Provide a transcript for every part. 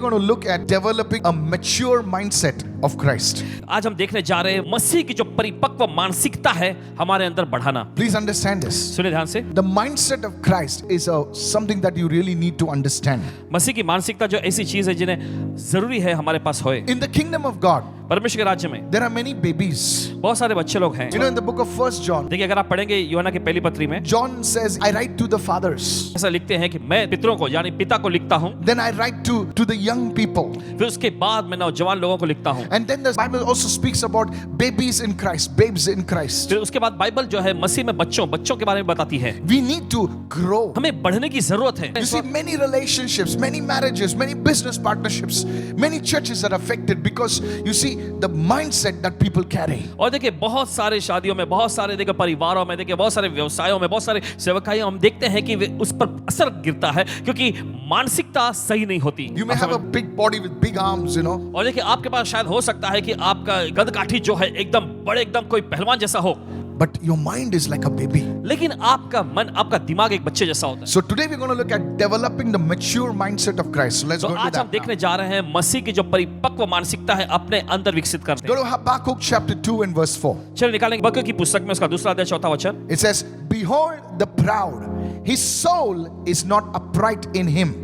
going to look at developing a mature mindset of Christ. आज हम देखने जा रहे हैं मसीह की जो परिपक्व मानसिकता है हमारे अंदर बढ़ाना। Please understand this. सुनिए ध्यान से। The mindset of Christ is something that you really need to understand. मसीह की मानसिकता जो ऐसी चीज है जिन्हें जरूरी है हमारे पास होए। In the kingdom of God, परमेश्वर के राज्य में there are many babies. बहुत सारे बच्चे लोग हैं। You know, in the book of 1 John, देखिए अगर आप पढ़ेंगे यूहन्ना की पहली पत्री में John says, I write to the fathers. ऐसा लिखते हैं कि मैं पितरों को यानी पिता को लिखता हूँ, Then I write to the young people. फिर उसके बाद मैं नौजवान लोगों को लिखता हूँ। And then the Bible also speaks about babies in Christ, babes in Christ. फिर उसके बाद बाइबल जो है मसीह में बच्चों के बारे में बताती है। We need to grow. हमें बढ़ने की जरूरत है। You see, many relationships, many marriages, many business partnerships, many churches are affected because you see the mindset that people carry. और देखिए बहुत सारे शादियों में, बहुत सारे देखिए परिवारों में, देखिए बहुत सारे व्यवसायों में, बहुत सारे सेवकाइयों हम देखते हैं कि उस पर असर गिरता है क्योंकि मानसिकता सही नहीं होती। You may have a big body with big arms, you know. और देखिए आपके पास शायद हो सकता है कि आपका कदकाठी जो है एकदम बड़े, एकदम कोई पहलवान जैसा हो, But your mind is like a baby. लेकिन आपका मन, आपका दिमाग एक बच्चे जैसा होता है। So today we're going to look at developing the mature mindset of Christ. So let's तो go into आज हम that. देखने जा रहे हैं मसीह की जो परिपक्व मानसिकता है अपने अंदर विकसित करते Go हैं। to Habakkuk chapter 2 and verse 4. चलिए निकालेंगे हबक्कuk की पुस्तक में उसका दूसरा अध्याय चौथा वचन। It says, Behold the proud, his soul is not upright in him,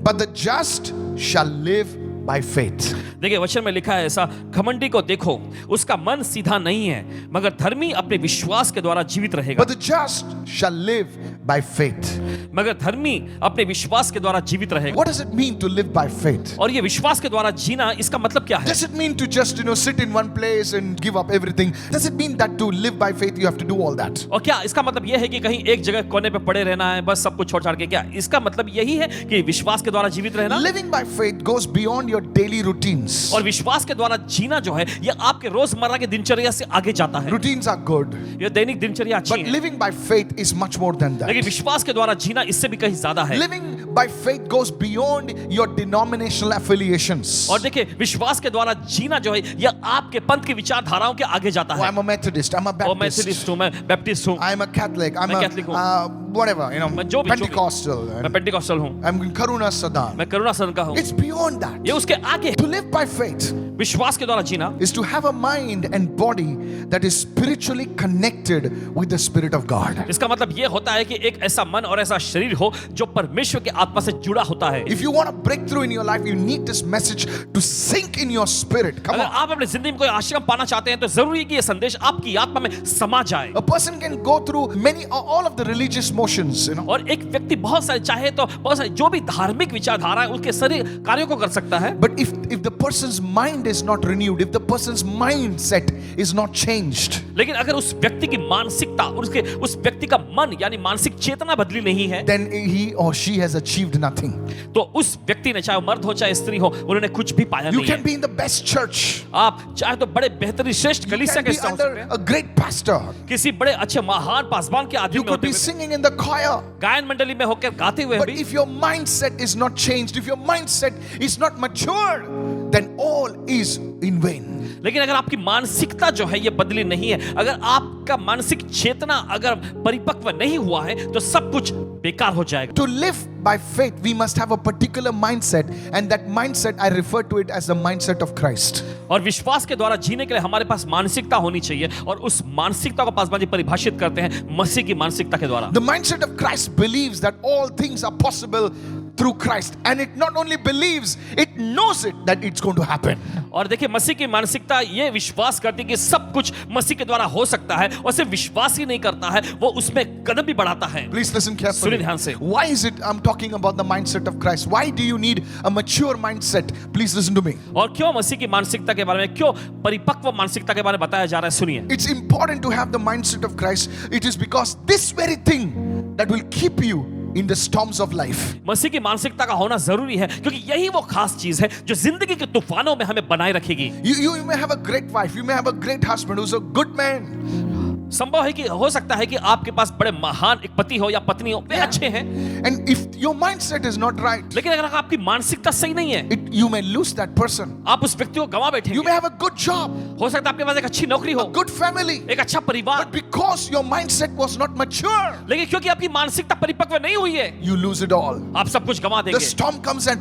but the just shall live by faith. देखिए वचन में लिखा है ऐसा, घमंडी को देखो, उसका मन सीधा नहीं है, मगर धर्मी अपने विश्वास के द्वारा जीवित रहेगा। But the just shall live by faith. मगर धर्मी अपने विश्वास के द्वारा जीवित रहेगा। What does it mean to live by faith? और ये विश्वास के द्वारा जीना, इसका मतलब क्या है? Does it mean to just, sit in one place and give up everything? Does it mean that to live by faith you have to do all that? और क्या इसका मतलब यह है कि कहीं एक जगह कोने पे पड़े रहना है, बस सब कुछ छोड़ छाड़ के? क्या इसका मतलब यही है कि विश्वास के द्वारा जीवित रहना? Living by faith goes beyond your daily routines. और विश्वास के द्वारा जीना जो है ये आपके रोजमर्रा की दिनचर्या से आगे जाता है। Routines are good, ये दैनिक दिनचर्या अच्छी but है, living by faith is much more than that. लेकिन विश्वास के द्वारा जीना इससे भी कहीं ज्यादा है। Living by faith goes beyond your denominational affiliations. और देखिए विश्वास के द्वारा जीना जो है यह आपके पंथ की विचारधाराओं के आगे जाता Oh, है। I'm a Methodist, I'm a मैं Baptist, मेथोडिस्ट हूँ, मैं बैप्टिस्ट हूँ, I'm a Catholic, I'm मैं a कैथलिक हूँ, whatever, मैं जो भी Pentecostal, मैं पेंटिकॉस्टल हूँ, I'm in Karuna Sadan. मैं करुणा सदन का हूँ। It's beyond that. ये उसके आगे To live by faith विश्वास के द्वारा जीना is to have a mind and body that is spiritually connected with the Spirit of God. इसका मतलब ये होता है कि एक ऐसा मन और ऐसा शरीर हो जो परमेश्वर के आत्मा से जुड़ा होता है। If you want a breakthrough in your life, you need this message to sink in your spirit. Come अगर on. आप अपनी जिंदगी में कोई आशीर्वाद पाना चाहते हैं तो जरूरी है कि ये संदेश आपकी आत्मा में समा जाए। A person can go through all of the religious motions, और एक व्यक्ति बहुत सारे चाहे तो बहुत सारे जो भी धार्मिक विचारधारा है उसके सारे कार्यों को कर सकता है। But if the person's mind is not renewed, if the person's mindset is not changed, लेकिन अगर उस व्यक्ति की मानसिकता और उस व्यक्ति का मन यानी मानसिक चेतना बदली नहीं है, then he or she has achieved nothing. तो उस व्यक्ति ने, चाहे वो मर्द हो चाहे स्त्री हो, उन्होंने कुछ भी पाया You नहीं can है। be in the best church. आप चाहे तो बड़े बेहतरीन श्रेष्ठ You कलीसिया can के be हिस्सा हो under सकते हैं, a great pastor. किसी बड़े अच्छे महान पासवान के आदमी You में could होते be हुए, singing in the choir. गायन मंडली में होकर गाते हुए But भी, if your mindset is not changed, if your mindset is not matured, then all is in vain. लेकिन अगर आपकी मानसिकता जो है ये बदली नहीं है, अगर आपका मानसिक चेतना अगर परिपक्व नहीं हुआ है तो सब कुछ बेकार हो जाएगा। To live by faith, we must have a particular mindset, and that mindset, I refer to it as the mindset of Christ. और विश्वास के द्वारा जीने के लिए हमारे पास मानसिकता होनी चाहिए और उस मानसिकता को पासवान जी परिभाषित करते हैं मसीह की मानसिकता के द्वारा। The mindset of Christ believes that all things are possible through Christ, and it not only believes, it knows it that it's going to happen. और देखिए मसीह की मानसिकता ये विश्वास करती है कि सब कुछ मसीह के द्वारा हो सकता है, और सिर्फ विश्वास ही नहीं करता है, वो उसमें कदम भी बढ़ाता है। Please listen सुनिए carefully. ध्यान से। Why is it I'm talking about the mindset of Christ? Why do you need a mature mindset? Please listen to me. और क्यों मसीह की मानसिकता के बारे में, क्यों परिपक्व मानसिकता के बारे में बताया जा रहा है, सुनिए। It's important to have the mindset of Christ. It is because this very thing that will keep you in the storms of life. मसीह की मानसिकता का होना जरूरी है क्योंकि यही वो खास चीज है जो जिंदगी के तूफानों में हमें बनाए रखेगी। You may have a great wife, you may have a great husband who's a good man. संभव है कि हो सकता है कि आपके पास बड़े महान एक पति हो या पत्नी हो, वे अच्छे हैं, And if your mindset is not right, लेकिन अगर आपकी मानसिकता सही नहीं है, you may lose that person. आप उस व्यक्ति को गंवा You बैठेंगे। may have a good job, हो सकता है आपके पास एक अच्छी नौकरी हो, a good family, एक अच्छा परिवार, but because your mindset was not mature, लेकिन क्योंकि आपकी मानसिकता परिपक्व नहीं हुई है, you lose it all. आप सब कुछ गंवा The देंगे। storm comes and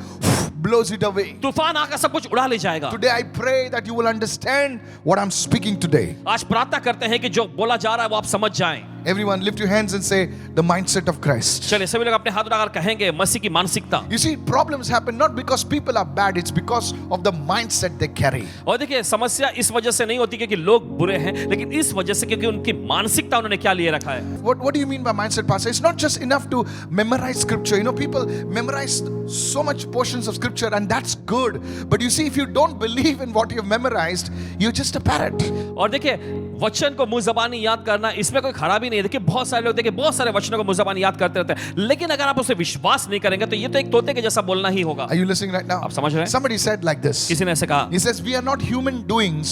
blows it away. तूफान आकर सब कुछ उड़ा ले जाएगा। Today I pray that you will understand what I'm speaking today. आज प्रार्थना करते हैं कि जो बोला जा रहा है वो आप समझ जाएं। Everyone lift your hands and say the mindset of Christ. चलिए सभी लोग अपने हाथ उठाकर कहेंगे मसीह की मानसिकता। You see, problems happen not because people are bad, it's because of the mindset they carry. और देखिए समस्या इस वजह से नहीं होती क्योंकि लोग बुरे हैं, लेकिन इस वजह से क्योंकि उनकी मानसिकता उन्होंने क्या लिए रखा है। What do you mean by mindset, Pastor? It's not just enough to memorize scripture. You know, people memorize so much portions of scripture and that's good. But you see, if you don't believe in what you've memorized, you're just a parrot. और देखिए वचन को मुंह जबानी याद करना इसमें कोई खराबी नहीं है। देखिए बहुत सारे लोग देखिए बहुत सारे वचनों को मुंह जबानी याद करते रहते हैं, लेकिन अगर आप उसे विश्वास नहीं करेंगे तो ये तो एक तोते के जैसा बोलना ही होगा। Are you listening right now? आप समझ रहे हैं? Somebody said like this. किसी ने ऐसे कहा। He says, we are not human doings,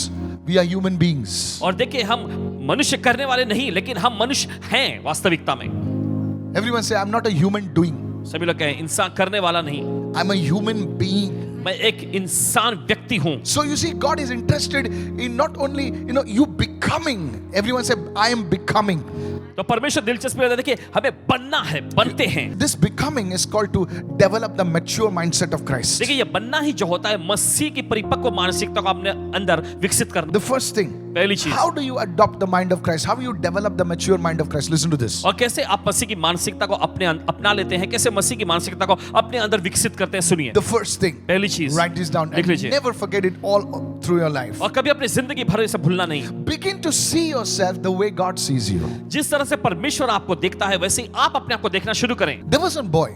we are human beings. और देखिए हम मनुष्य करने वाले नहीं, लेकिन हम मनुष्य हैं वास्तविकता में। Everyone say, I'm not a human doing. सभी लोग कहें इंसान करने वाला नहीं, I'm a human being. मैं एक इंसान व्यक्ति हूं। So you see, God is interested in not only, you becoming. Everyone say, I am becoming. तो परमेश्वर दिलचस्पी लेता है, देखिए हमें बनना है, बनते हैं। This becoming is called to develop the mature mindset of Christ. देखिए ये बनना ही जो होता है मसीह की परिपक्व मानसिकता को अपने अंदर विकसित करना। The first thing, पहली चीज, how do you adopt the mind of Christ? How do you develop the mature mind of Christ? Listen to this. और कैसे आप मसीह की मानसिकता को अपना लेते हैं, कैसे मसीह की मानसिकता को अपने अंदर विकसित करते हैं, सुनिए। The first thing, पहली चीज, write this down लिख and लीजिए। never forget it all through your life. और कभी अपनी जिंदगी भर इसे भूलना नहीं। Begin to see yourself the way God sees you. जिस तरह से परमेश्वर आपको देखता है वैसे ही आप अपने आप को देखना शुरू करें। There was a boy,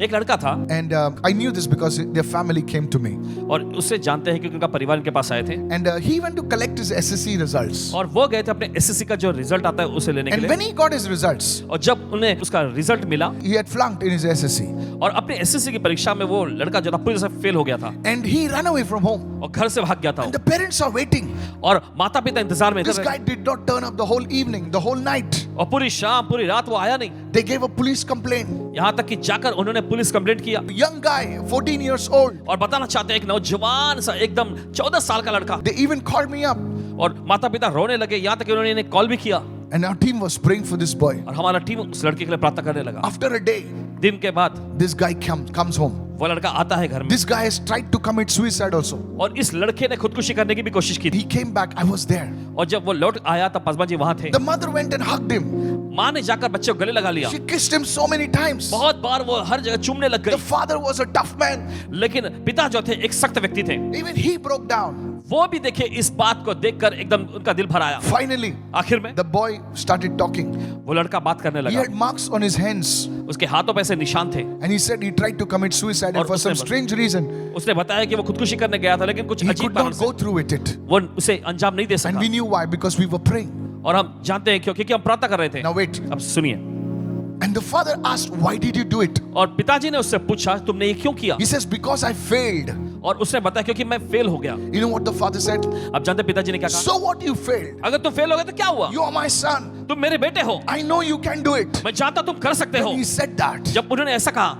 एक लड़का था, and I knew this because their family came to me, और उससे जानते हैं क्योंकि उनका परिवार उनके पास आए थे, and he went to collect his SSC results. और वो गए थे अपने एसएससी का जो रिजल्ट आता है उसे लेने के And लिए। when he got his results, और जब उन्हें उसका रिजल्ट मिला he had flunked in his SSC, और अपने एसएससी की परीक्षा में वो लड़का जो था पूरी तरह से फेल हो गया था and he ran away from home. और घर से भाग गया था And the parents are waiting. और माता पिता इंतजार में This थे guy did not turn up the whole evening, the whole night. और पूरी शाम पूरी रात वो आया नहीं। They gave a police complaint. यहाँ तक कि जाकर उन्होंने पुलिस कंप्लेंट किया। Young guy, 14 years old. और बताना चाहते हैं एक नौजवान सा एकदम 14 साल का लड़का। They even called me up. और माता पिता रोने लगे, यहाँ तक कि उन्होंने इन्हें कॉल भी किया। And our team was praying for this boy. और हमारा टीम उस लड़के के लिए प्रार्थना करने लगा। After a day, दिन के बाद this guy comes home. वो लड़का आता है घर में। This guy has tried to commit suicide also. और इस लड़के ने खुदकुशी करने की भी कोशिश की थी। He came back. I was there. और जब वो लौट आया तब पासवान जी वहां थे। The mother went and hugged him. माँ ने जाकर बच्चे को गले लगा लिया। She kissed him so many times. बहुत बार वो हर जगह चूमने लग The गई। father was a tough man. लेकिन पिता जो थे एक सख्त व्यक्ति थे। Even he broke down. वो भी देखिए इस बात को देखकर एकदम उनका दिल भर आया। Finally, आखिर में the boy started talking. वो लड़का बात करने He लगा। had marks on his hands. उसके हाथों पे ऐसे निशान थे। And he said he tried to commit suicide, and और for some उसने- strange reason, उसने बताया कि वो खुदकुशी करने गया था, लेकिन कुछ he अजीब could कारण not से go through with it. वो उसे अंजाम नहीं दे And सका। we knew why, because we were praying. और हम जानते हैं क्यों, क्योंकि हम प्रार्थना कर रहे थे। Now wait. अब सुनिए। And the father asked, why did you do it? और पिताजी ने उससे पूछा तुमने ये क्यों किया? He says, because I failed. और उसने बताया क्योंकि मैं फेल हो गया। You know what the father said? अब जानते हैं पिताजी ने क्या कहा? So what, you failed? अगर तुम फेल हो गए तो क्या हुआ? You are my son. तुम मेरे बेटे हो। I know you can do it. मैं जानता तुम कर सकते हो। When he said that, जब उन्होंने ऐसा कहा,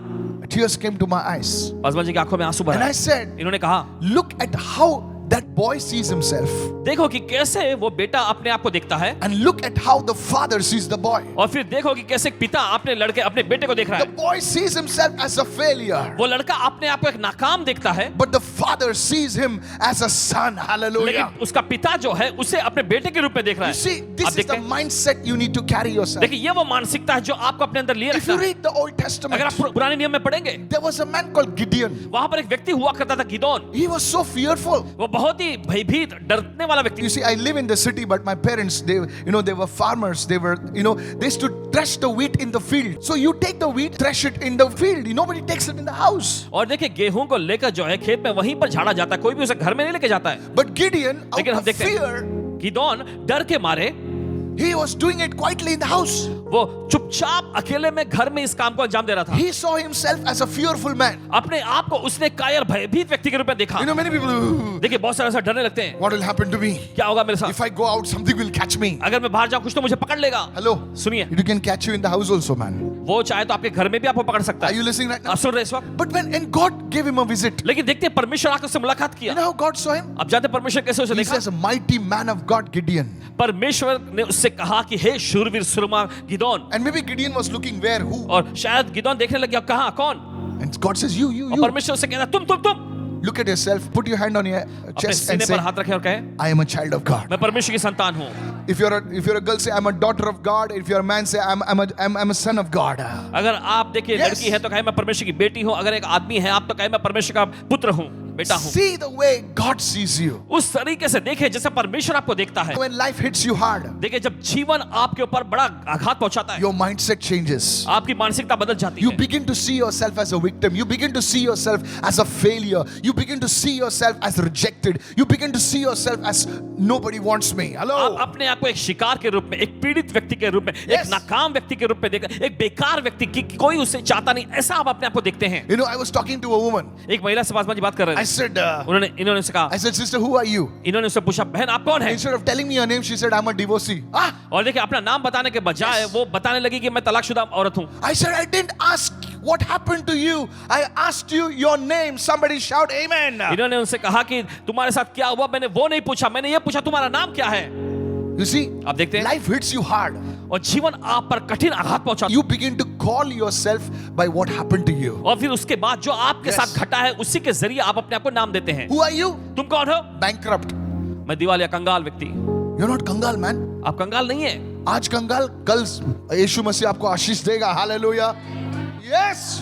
tears came to my eyes. Paswan ji की आंखों में आंसू भर And आए। I said, इन्होंने कहा, look at how that boy sees himself. देखो कि कैसे वो बेटा अपने आप को देखता है, And look at how the father sees the boy. और फिर देखो कि कैसे पिता अपने लड़के अपने बेटे को देख रहा The है। boy sees himself as a failure. वो लड़का अपने आप को एक नाकाम देखता है, But the father sees him as a son. Hallelujah. लेकिन उसका पिता जो है उसे अपने बेटे के रूप में देख रहा You है। see, आप this is देखते the हैं? mindset you need to carry yourself. देखिए ये वो मानसिकता है जो आपको अपने अंदर लिए If रखता you है। read the Old अगर Testament, आप पुराने नियम में पढ़ेंगे, there was a man called Gideon. वहां पर एक व्यक्ति हुआ करता था Gideon. He was so fearful. वो बहुत ही भयभीत डरने वाला व्यक्ति। You see, I live in the city, but my parents, they were farmers. They used to thresh the wheat in the field. So you take the wheat, thresh it in the field. Nobody takes it in the house. और देखिए गेहूं को लेकर जो है खेत में वहीं पर झाड़ा जाता है, कोई भी उसे घर में नहीं लेके जाता है। But Gideon, out लेकिन हम of देखते fear, हैं गिदोन डर के मारे he was doing it quietly in the house. वो चुपचाप अकेले में घर में इस काम को अंजाम दे रहा था। He saw himself as a fearful man. अपने आप को उसने कायर भयभीत व्यक्ति के रूप में देखा। Many people, देखिए बहुत सारे ऐसा डरने लगते हैं, what will happen to me? क्या होगा मेरे साथ? If I go out, something will catch me. अगर मैं बाहर जाऊं कुछ तो मुझे पकड़ लेगा। Hello? सुनिए, It can catch you in the house also, man. वो चाहे तो आपके घर में भी आपको पकड़ सकता Are है। you listening right now? आप सुन रहे हैं इस वक्त? But when God gave him a visit, लेकिन देखते हैं परमेश्वर आकर उससे मुलाकात you किया। know how God saw him? आप जानते हैं परमेश्वर कैसे उसे He देखा? says, a mighty man of God, Gideon. परमेश्वर ने उससे कहा कि हे शूरवीर सुरमा Gideon. And maybe Gideon was looking where, who? और शायद गिदोन देखने लग गया कहाँ कौन? And God says, you. और परमेश्वर से कहता है तुम Look at yourself. Put your hand on your अपने chest and सीने say, पर हाथ रखे और कहे I am a child of God. मैं परमेश्वर की संतान हूँ. If you're a girl, say, I'm a daughter of God. If you're a man, say, I'm a son of God. अगर आप देखिए Yes. लड़की है तो कहे मैं परमेश्वर की बेटी हूँ. अगर एक आदमी है आप तो कहे मैं परमेश्वर का पुत्र हूँ, बेटा हूँ. See the way God sees you. उस तरीके से देखे जैसे परमेश्वर आपको देखता है. When life hits you hard, देखिए जब जीवन आपके ऊपर बड़ा आघात पहुंचाता है, your mindset changes. आपकी मानसिकता बदल जाती You है. begin to see yourself as a victim. You begin to see yourself as a failure. You begin to see yourself as rejected. You begin to see yourself as nobody wants me. आप Hello. अपने आप को एक शिकार के रूप में, एक पीड़ित व्यक्ति के रूप में, एक Yes. नाकाम व्यक्ति के रूप में देखते, एक बेकार व्यक्ति की कोई उसे चाहता नहीं, ऐसा आप अपने आप को देखते हैं. You know, I was talking to a woman. एक महिला से पास बात कर रहे I थे. said, इन्होंने उससे कहा, I said, sister, who are you? इन्होंने उससे पूछा बहन आप कौन है. Instead of telling me her name, she said, I'm a divorcee. और देखिए अपना नाम बताने के बजाय Yes. वो बताने लगी कि मैं तलाकशुदा औरत हूँ. I said, I didn't ask what happened to you. I asked you your name. Somebody shout amen. इन्होंने उनसे कहा कि तुम्हारे साथ क्या हुआ, मैंने वो नहीं पूछा, मैंने ये पूछा तुम्हारा नाम क्या है. You see, आप देखते हैं life hits you hard. और जीवन आप पर कठिन आघात पहुंचाता है. You begin to call yourself by what happened to you. और फिर उसके बाद जो आपके Yes. साथ घटा है उसी के जरिए आप अपने आप को नाम देते हैं. Who are you? तुम कौन हो? Bankrupt. मैं दिवालिया कंगाल व्यक्ति. You're not कंगाल, man. आप कंगाल नहीं है. आज कंगाल, कल यीशु मसीह आपको आशीष देगा. Hallelujah. Yes.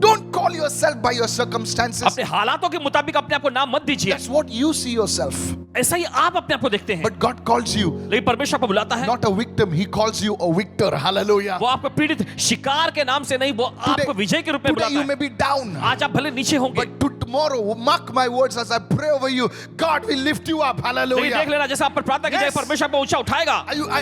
Don't call yourself by your circumstances. अपने हालातों के मुताबिक अपने आप को नाम मत दीजिए. That's what you see yourself. ऐसा ही आप अपने आप को देखते हैं. But God calls you लेकिन परमेश्वर आपको बुलाता है. not a victim. He calls you a victor. Hallelujah. वो आपको पीड़ित शिकार के नाम से नहीं, वो आपको विजय के रूप में Today you बुलाता may है. be down. आज आप भले नीचे होंगे, But tomorrow, mark my words as I pray over you, God will lift you up. लेकिन Hallelujah. देख लेना जैसे आप पर प्रार्थना की जाए Yes. परमेश्वर आपको ऊंचा उठाएगा.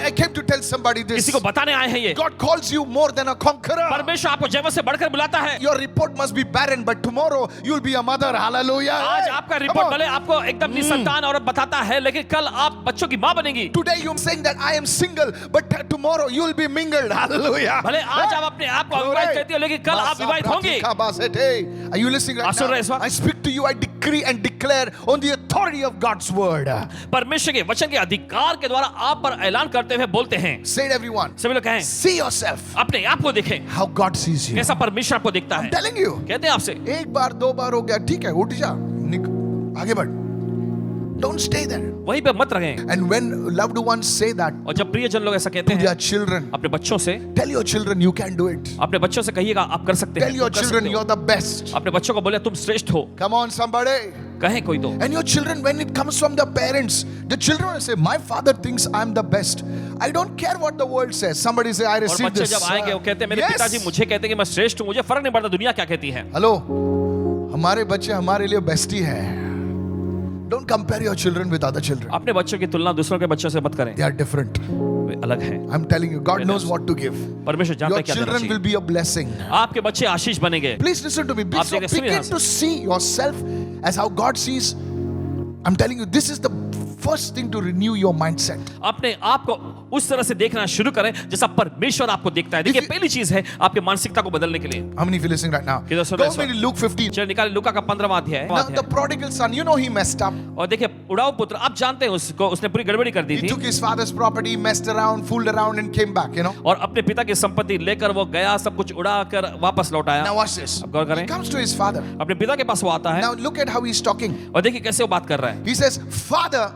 I came to tell somebody this. किसी को बताने आए हैं ये. God calls you more than a conqueror. परमेश्वर आपको जैव से बढ़कर बुलाता है. Your report must be barren, but tomorrow you'll be a mother. Hallelujah. आज Hey, आपका come रिपोर्ट on. भले आपको एकदम निसंतान औरत बताता है, लेकिन कल आप बच्चों की मां बनेगी. Today you're saying that I am single, but tomorrow you'll be mingled. Hallelujah. भले आज आप अपने आप को अविवाहित कहती हो, लेकिन कल आप विवाहित होंगी. Are you listening right आप सुन रहे हैं इस now? वक्त? I speak to you, I decree and declare on the authority of God's word. परमेश्वर के वचन के अधिकार के द्वारा आप पर ऐलान करते हुए बोलते हैं. Say it, everyone. सभी लोग कहें See yourself. अपने आप को देखें How God sees you. कैसा परमेश्वर आपको देखता I'm है. telling you. कहते हैं आपसे एक बार दो बार हो गया, ठीक है, उठ जा, आगे बढ़. Don't stay there. वहीं पे मत रहें. And when loved ones say that और जब प्रियजन लोग ऐसा कहते to their हैं children, अपने बच्चों से, tell your children you can do it. अपने बच्चों से कहिएगा आप कर सकते Tell हैं. your तुम कर children सकते हो. you're the best. अपने बच्चों को बोले तुम श्रेष्ठ हो. Come on, somebody. कहें कोई तो. And your children, when it comes from the parents, the children will say, my father thinks I'm the best. I don't care what the world says. Somebody say, I और received बच्चे this. जब आएंगे वो कहते हैं मेरे Yes. पिताजी मुझे कहते हैं कि मैं श्रेष्ठ हूँ, मुझे फर्क नहीं पड़ता दुनिया क्या कहती है. Hello. हमारे बच्चे हमारे लिए बेस्ट ही है. Don't compare your children with other children. अपने बच्चों की तुलना दूसरों के बच्चों से मत करें. They are different. वे अलग हैं. I'm telling you, God knows what to give. परमेश्वर जानता Your है क्या देना children will चाहिए. be a blessing. आपके बच्चे आशीष बनेंगे. Please listen to me. आप So देखिए, सुनिए begin यहाँ से. to see yourself as how God sees. I'm telling you, this is the first thing to renew your mindset. अपने आप को उस तरह से देखना शुरू करें जैसा परमेश्वर आपको देखता है. देखिए If you- पहली चीज है आपके मानसिकता को बदलने के लिए. How many of you listening right now? किधर सुन Go रहे हैं with me to Luke 15. चलिए निकाले लूका का 15वां अध्याय. Now the prodigal son, you know he messed up. और देखिए उड़ाऊ पुत्र, आप जानते हैं उसको, उसने पूरी गड़बड़ी कर दी He थी took his father's property, messed around, fooled around and came back, you know. और अपने पिता की संपत्ति लेकर वो गया, सब कुछ उड़ा कर वापस लौट आया. Now watch this. अब गौर He करें, comes to his father. अपने पिता के पास वो आता है Now look at how he's talking. और देखिए कैसे वो बात कर रहा है. He says, Father,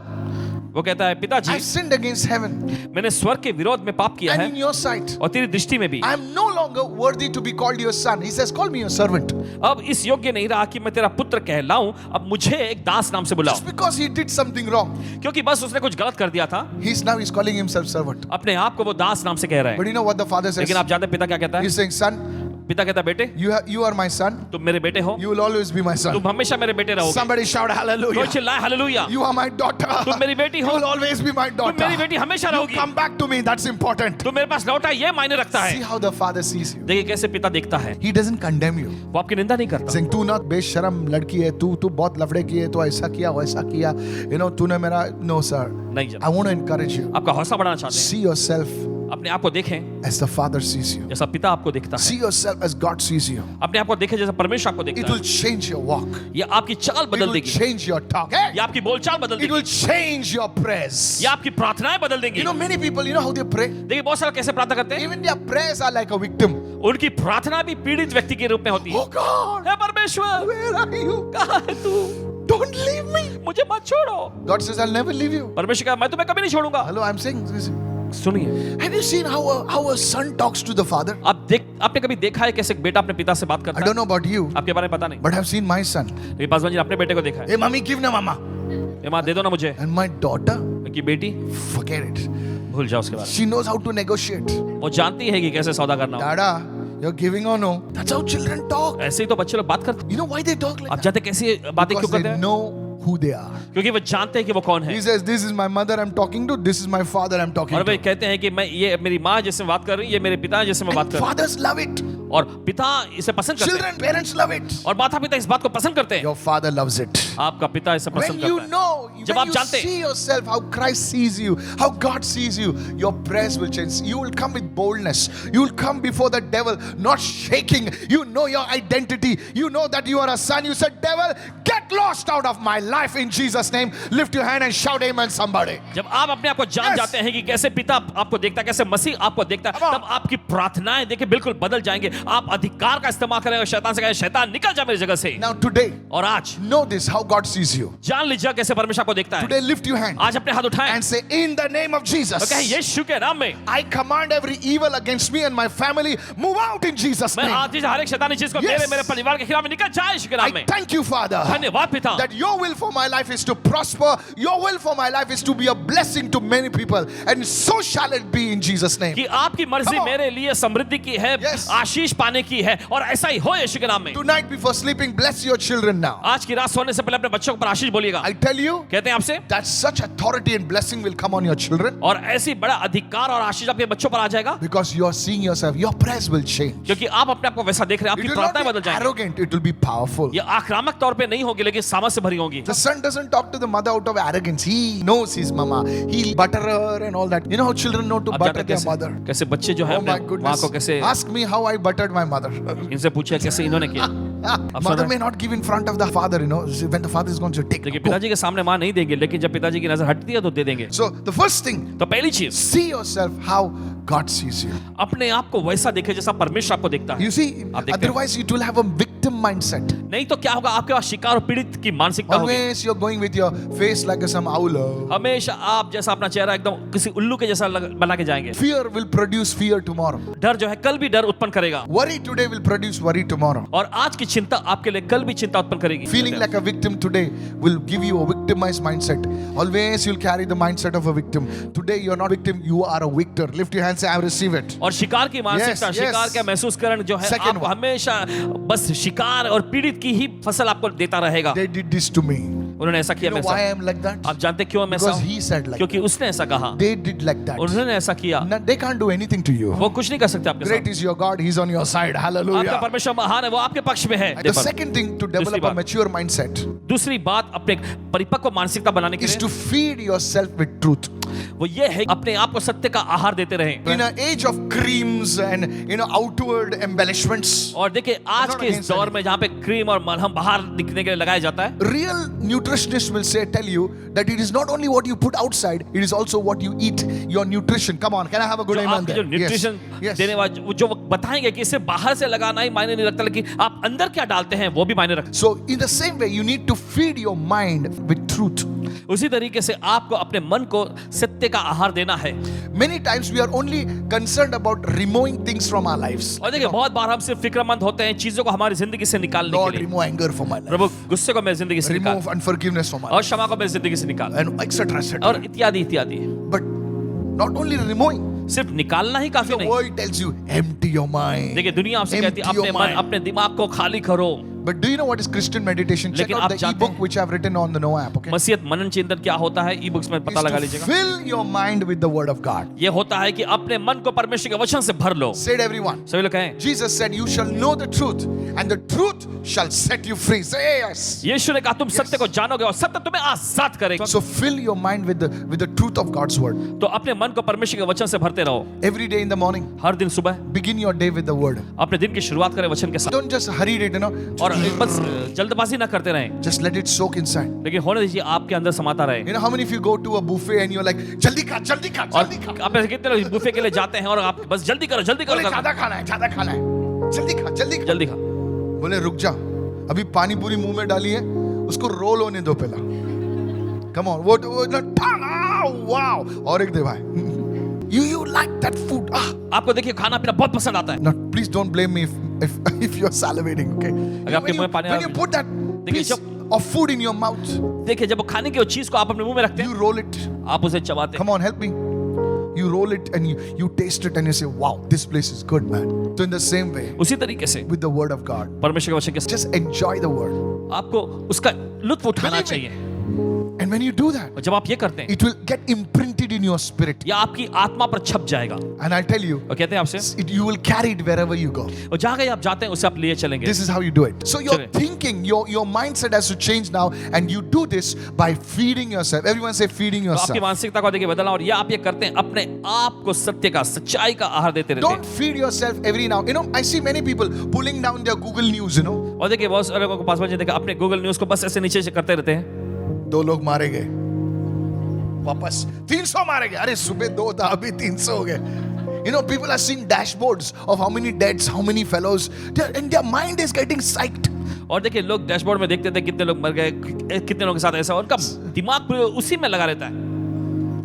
वो कहता है पिताजी I've sinned against heaven मैंने स्वर्ग के विरोध में पाप किया and है in your sight. और तेरी दृष्टि में भी. I am no longer worthy to be called your son. He says, call me your servant. अब इस योग्य नहीं रहा कि मैं तेरा पुत्र कहलाऊं, अब मुझे एक दास नाम से बुलाओ. Just because he did something wrong, क्योंकि बस उसने कुछ गलत कर दिया था, he's calling himself servant. अपने आप को वो दास नाम से कह रहा But है. you know what the father says? लेकिन आप जानते हैं पिता क्या कहता है? He's saying, son, पिता कहता है बेटे you are my son. तुम मेरे बेटे हो, You will always be my son. तुम हमेशा मेरे बेटे रहोगे. Somebody shout कोई hallelujah. चिल्लाए hallelujah. You are my daughter. तुम मेरी बेटी You हो, will always be my तुम daughter. मेरी बेटी हमेशा You रहोगी. come back to me. That's important. तुम मेरे पास लौटा, ये मायने रखता See है. how the father sees you. देखिए कैसे पिता देखता है. He doesn't condemn you. वो आपकी निंदा नहीं करता. Saying, तू ना बेशरम लड़की है, तू बहुत लफड़े की है, तो ऐसा किया वैसा किया, you know, तूने मेरा. No sir. नहीं I जानता. want to encourage you. आपका हौसला बढ़ाना चाहते हैं. See yourself अपने आप को देखें as the father sees you. जैसा पिता आपको देखता See है. yourself as God sees you. अपने आप को देखें जैसा परमेश्वर आपको It देखता will है. change your walk. ये आपकी चाल It बदल will देगी. change your talk. Hey! ये आपकी बोलचाल बदल It will देगी. change your prayers. ये आपकी प्रार्थनाएं बदल देंगी. You know, many people, you know how they pray? देखिए बहुत सारे कैसे प्रार्थना करते हैं. Even their prayers are like a victim. उनकी प्रार्थना भी पीड़ित व्यक्ति के रूप में होती है। Oh God, हे परमेश्वर, where are you? कहाँ है तू? Don't leave me. मुझे मत छोड़ो। God says, I'll never leave you. परमेश्वर कहा, मैं तुम्हें कभी नहीं छोड़ूंगा। Hello, I'm saying this. सुनिए, Have you seen how a son talks to the father? आपने कभी देखा है कैसे बेटा अपने पिता से बात I करता है? don't know about you, आपके बारे में पता नहीं, but I've seen my son. लेकिन पासवान जी ने अपने बेटे को देखा है। Hey, mommy, give na mama. ए माँ दे दो ना मुझे। And my daughter, कि बेटी forget it. भूल जाओ उसके बारे She knows how to negotiate. में। वो जानती है कि कैसे सौदा करना हो। Dada, you're giving or no? That's how children talk. ऐसे ही तो बच्चे लोग बात करते हैं। You know why they talk like आप that? जानते हैं कैसी बातें क्यों Because करते they हैं? know who they are. क्योंकि वो जानते हैं कि वो कौन है। He says, this is my mother I'm talking to, this is my father I'm talking और वे to. कहते हैं कि मैं ये मेरी माँ जिससे बात कर रही है, ये मेरे पिता जिससे मैं बात And कर रहा हूँ। fathers love it. और पिता इसे पसंद करते हैं। Children, parents love it. और माता पिता इस बात को पसंद करते हैं। Your father loves it. आपका पिता इसे When पसंद you करता है। know, जब when आप you जानते हैं। see yourself, how Christ sees you, how God sees you, your prayers will change. You will come with boldness. You will come before the devil, not shaking. You know your identity. You know that you are a son. You said, devil, get lost out of my life in Jesus' name. Lift your hand and shout amen, somebody. जब आप अपने आप को जान Yes. जाते हैं कि कैसे पिता आपको देखता है, कैसे मसीह आपको देखता है, Come on. तब आपकी प्रार्थनाएं देखिए बिल्कुल बदल जाएंगे। आप अधिकार का इस्तेमाल करेंगे, शैतान से कहें, शैतान निकल जा मेरी जगह से। Now today, और आज know this, how God sees you. जान लीजिए कैसे परमेश्वर आपको देखता है। Today, lift your hand आज अपने हाथ उठाएं and say, in the name of और Jesus, कहें यीशु के नाम में I command every evil against me and my family, move out in Jesus' मैं name. आज हर एक शैतानी चीज को Yes. मेरे परिवार के खिलाफ निकल जाए यीशु के नाम I में। thank you, Father, धन्यवाद पिता that your will for my life is to prosper. Your will for my life is to be a blessing to many people. And so shall it be in Jesus' name. कि आपकी मर्जी Come on. मेरे लिए समृद्धि की है, Yes. आशीष पाने की है और ऐसा ही हो यीशु के नाम में। Tonight before sleeping, bless your children now. आज की रात सोने से पहले अपने बच्चों पर आशीष बोलिएगा। I tell you कहते हैं आपसे that such authority and blessing will come on your children और ऐसी बड़ा अधिकार और आशीष आपके बच्चों पर आ जाएगा because you are seeing yourself. Your prayers will change. क्योंकि आप अपने आप को वैसा देख रहे हैं, It आपकी will not प्रार्थनाएं बदल be जाएंगी। arrogant. It will be powerful. ये आक्रामक तौर पे नहीं होगी लेकिन सामर्थ्य से भरी होगी। The son doesn't talk to the mother out of arrogance. He knows his mama. He'll butter her and all that. You know how children know to आप butter जानते their हैं mother. कैसे बच्चे जो है Oh my अपने माँ goodness. को कैसे Ask me how I buttered my mother. इनसे पूछे कैसे इन्होंने किया। Mother may not give in front of the father, you know, when the father is going to take. देखिए Go. पिताजी के सामने माँ नहीं देंगे लेकिन जब पिताजी की नजर हटती है तो दे देंगे। So the first thing, तो पहली चीज see yourself how God sees you. अपने आप को वैसा देखे जैसा परमेश्वर आपको देखता है। You see, आप देखते हैं। otherwise it will have a victim mindset. नहीं तो क्या होगा, आपके पास शिकार और पीड़ित की मानसिकता होगी। Always you're going with your face like some owl. हमेशा आप जैसा अपना चेहरा एकदम किसी उल्लू के जैसा बना के जाएंगे। Fear will produce fear tomorrow. डर जो है कल भी डर उत्पन्न करेगा Worry today will produce worry tomorrow. और आज की चिंता आपके लिए कल भी चिंता उत्पन्न करेगी। Feeling like a victim today will give you a victimized mindset. Always you'll carry the mindset of a victim. Today you're not victim, you are a victor. Lift your hand, say I receive it. और शिकार की मानसिकता, Yes, शिकार yes. का महसूस करण जो है Second आपको one. हमेशा बस शिकार और पीड़ित की ही फसल आपको देता रहेगा। They did this to me. उन्होंने ऐसा You किया know मेरे why I साथ। am like that? आप जानते क्यों मैं ऐसा Because हूं? he said like क्योंकि that. उसने ऐसा कहा, They did like that. उन्होंने ऐसा किया। No, they can't do anything to you. वो कुछ नहीं कर सकते आपके Great साथ। is your God, He's on your side. आपका Hallelujah. परमेश्वर महान है, वो आपके पक्ष में है। And the second thing to develop a बात। mature mindset दूसरी बात अपने परिपक्व मानसिकता बनाने के is लिए to feed yourself with truth. वो ये है अपने आप को सत्य का आहार देते रहें। In an age of creams and outward embellishments, और देखिए आज not के इस against दौर में जहाँ पे क्रीम और मलहम बाहर दिखने के लिए लगाया जाता है, real nutritionists will tell you that it is not only what you put outside, it is also what you eat. Your nutrition. Come on, can I have a good जो amen आपकी there? जो nutrition Yes. देने वाले जो वो बताएंगे कि इसे बाहर से लगाना ही मायने नहीं रखता, लेकिन आप अंदर क्या डालते हैं वो भी मायने रखता So in the same way, you need to feed your mind with truth. है। उसी तरीके से आपको अपने मन को सत्य का आहार देना है। Many times we are only concerned about removing things from our lives. और देखिए बहुत बार हम सिर्फ फिक्रमंद होते हैं चीजों को हमारी जिंदगी से निकालने Lord, के लिए। remove anger from my life. प्रभु गुस्से को मेरी जिंदगी से निकाल Remove unforgiveness from my और life. क्षमा को मेरी जिंदगी से निकाल And etc. etc. और इत्यादि इत्यादि। But not only removing, सिर्फ निकालना ही काफी the नहीं। world tells you, empty your mind. देखिए दुनिया आपसे कहती है Empty your अपने मन mind. अपने दिमाग को खाली करो। But do you know what is Christian meditation? Check लेकिन out आप the जानते ebook हैं- which I've written on the Noah app. Okay? मसीहत मनन चिंतन क्या होता है, ई बुक्स में पता Is लगा to लीजिएगा। fill your mind with the word of God. ये होता है कि अपने मन को परमेश्वर के वचन से भर लो। Said everyone. सभी लोग कहें, Jesus said, you shall know the truth and the truth shall set you free. Say yes. यीशु ने कहा तुम सत्य को जानोगे और सत्य तुम्हें आजाद करेगा। So fill your mind with the truth of God's word. तो अपने मन को परमेश्वर के वचन से भरते रहो। Every day in the morning, हर दिन सुबह begin your day with the word. अपने दिन की शुरुआत करें वचन के साथ Don't just hurry it, you know. और बस जल्दबाजी ना करते रहें, Just let it soak inside. लेकिन होने दीजिए आपके अंदर समाता रहे। You know how many of you go to a buffet and you're like, jaldi kha, jaldi kha, और jaldi kha. आप ऐसे कितने लोग बुफे के लिए जाते हैं और आप बस जल्दी करो जल्दी बोले करो। ज़्यादा खाना है, ज़्यादा खाना है. जल्दी खा, जल्दी खा। जल्दी खा। बोले रुक जा, अभी पानी पूरी मुंह में डाली है, उसको रोल होने दो पहला। कम ऑन, वो वाओ, और एक दे भाई। You like that food? आपको देखिए खाना पीना बहुत पसंद आता है। Now, please don't blame me if you're salivating, okay? अगर आपके मुंह में पानी When you put that देखिए, piece of food in your mouth, देखिए जब वो खाने की वो चीज को आप अपने मुंह में रखते हैं, you roll it. आप उसे चबाते हैं। Come on, help me. You roll it and you taste it and you say, wow, this place is good, man. So in the same way, उसी तरीके से with the word of God, परमेश्वर के वचन के साथ just enjoy the word. आपको उसका लुत्फ उठाना Believe me. चाहिए। And when you do that, और जब आप ये करते हैं, it will get imprinted in your spirit. या आपकी आत्मा पर छप जाएगा। And I'll tell you, और कहते हैं आपसे, you will carry it wherever you go. और जहाँ कहीं आप जाते हैं उसे आप लिए चलेंगे। This is how you do it. So your चलिए। thinking, your mindset has to change now, and you do this by feeding yourself. Everyone say feeding तो आपकी yourself. मानसिकता को देखिए बदलना, और ये आप ये करते हैं अपने आप को सत्य का, सच्चाई का आहार देते रहते Don't feed yourself every now. You know, I see many people pulling down their Google News. You know, हैं। और देखिए बहुत सारे लोगों को पास में देखा अपने गूगल न्यूज को बस ऐसे नीचे से करते रहते हैं। 2 लोग मारे गए, वापस 300 मारे गए, अरे सुबह 2 था अभी 300 हो गए। You know, people are seeing dashboards of how many deaths, how many fellows, and their mind is getting psyched. और देखिए लोग डैशबोर्ड में देखते थे कितने लोग मर गए, कितने लोगों के साथ ऐसा, उनका दिमाग पूरे उसी में लगा रहता है।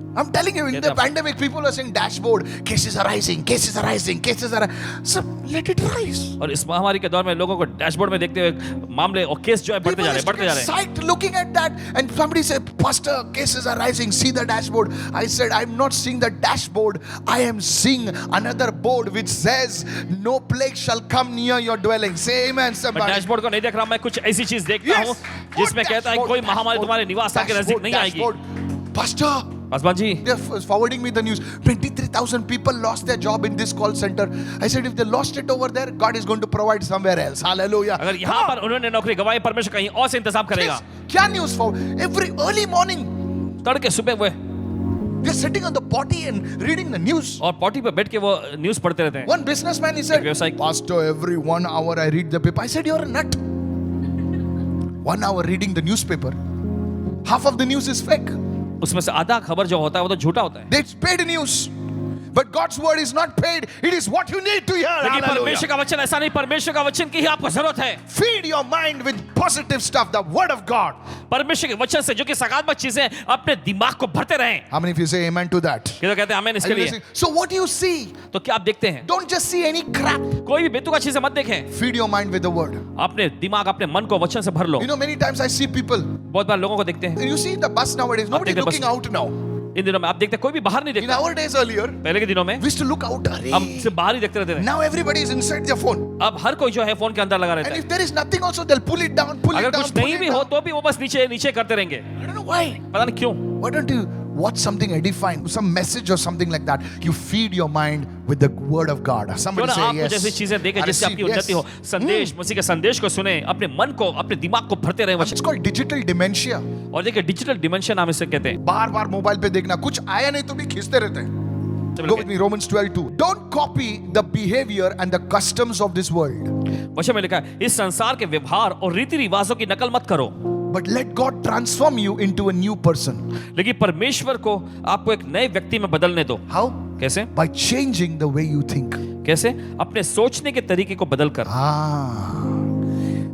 I'm telling you, in the pandemic, people are saying dashboard, cases are rising, cases are rising, cases are. So let it rise. और इस महामारी के दौर में लोगों को डैशबोर्ड में देखते हुए मामले और केस जो है बढ़ते जा रहे हैं, बढ़ते जा रहे हैं। Psyched looking at that, and somebody said, Pastor, cases are rising. See the dashboard. I said, I'm not seeing the dashboard. I am seeing another board which says, no plague shall come near your dwelling. Say amen, मैं somebody. Dashboard को नहीं देख रहा, मैं कुछ ऐसी चीज देखता Yes. हूँ जिसमें What कहता है dashboard? कोई महामारी तुम्हारे निवास के नजदीक नहीं आएगी। Dashboard. Pastor, Paswan ji, they're forwarding me the news. 23,000 people lost their job in this call center. I said, if they lost it over there, God is going to provide somewhere else. Hallelujah. अगर यहाँ पर उन्होंने नौकरी गंवाई, परमेश्वर कहीं और से इंतजाम करेगा। Yes. क्या news for every early morning? तड़के सुबह वो They're sitting on the potty and reading the news. और पॉटी पे बैठ के वो न्यूज पढ़ते रहते हैं। One businessman, he said, एक व्यवसायिक- Pastor, every 1 hour I read the paper. I said, you're a nut. 1 hour reading the newspaper. Half of the news is fake. उसमें से आधा खबर जो होता है वो तो झूठा होता है। It's paid news. But God's word is not paid. It is what you need to hear. लेकिन Hallelujah. परमेश्वर का वचन ऐसा नहीं, परमेश्वर का वचन की ही आपको जरूरत है। Feed your mind with positive stuff, the word of God. परमेश्वर के वचन से जो कि सकारात्मक चीजें अपने दिमाग को भरते रहें। How many of you say amen to that? ये तो कहते हैं आमीन इसके Are you लिए। listening? So what do you see? तो क्या आप देखते हैं? Don't just see any crap. कोई भी बेतुका चीजें मत देखें। Feed your mind with the word. अपने दिमाग, अपने मन को वचन से भर लो। You know, many times I see people. बहुत बार लोगों को देखते हैं, You see in the bus nowadays, nobody देखते looking बस- out now. इन दिनों में आप देखते हैं कोई भी बाहर नहीं In देखता। our days earlier, पहले के दिनों में we used to look out. हम Arey. सिर्फ बाहर ही देखते रहते थे। Now everybody is inside their phone. अब हर कोई जो है फोन के अंदर लगा रहता And है। if there is nothing also, they'll pull it down, pull अगर it down, कुछ pull नहीं it भी हो down. तो भी वो बस नीचे नीचे करते रहेंगे। I don't know why. पता नहीं क्यों। Why don't you watch something edifying, some message or something like that? You feed your mind with the word of God. क्यों Somebody ना say आप yes. कुछ ऐसी चीजें देखें I जिससे receive, आपकी उन्नति हो। yes. संदेश, मसीह के संदेश को सुने, अपने मन को, अपने दिमाग को भरते रहे It's वचन। called digital dementia. और देखिए डिजिटल डिमेंशन हम इसे कहते हैं। बार बार मोबाइल पे देखना, कुछ आया नहीं तो भी खींचते रहते हैं. Go with me, Romans 12:2. Don't copy the behavior and the customs of this world, वचन में लिखा है, इस संसार के व्यवहार और रीति रिवाजों की नकल मत करो, but let God transform you into a new person. लेकिन परमेश्वर को आपको एक नए व्यक्ति में बदलने दो। How? कैसे? By changing the way you think. कैसे? अपने सोचने के तरीके को बदल कर।